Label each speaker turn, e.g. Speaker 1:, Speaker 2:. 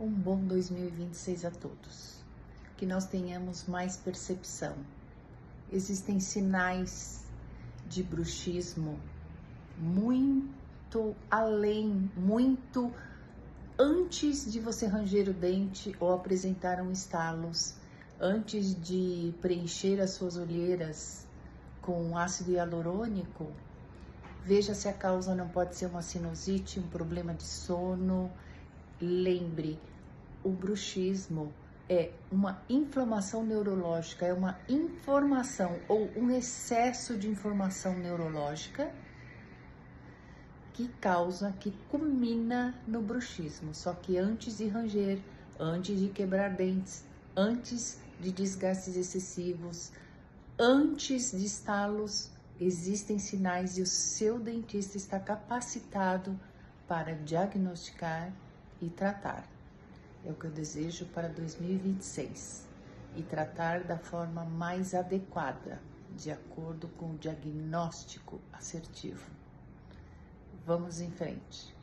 Speaker 1: Um bom 2026 a todos. Que nós tenhamos mais percepção. Existem sinais de bruxismo muito além, muito antes de você ranger o dente ou apresentar um estalos, antes de preencher as suas olheiras com ácido hialurônico. Veja se a causa não pode ser uma sinusite, um problema de sono. Lembre, o bruxismo é uma inflamação neurológica, é uma informação ou um excesso de informação neurológica que causa, que culmina no bruxismo. Só que antes de ranger, antes de quebrar dentes, antes de desgastes excessivos, antes de estalos, existem sinais e o seu dentista está capacitado para diagnosticar e tratar. É o que eu desejo para 2026 e tratar da forma mais adequada, de acordo com o diagnóstico assertivo. Vamos em frente.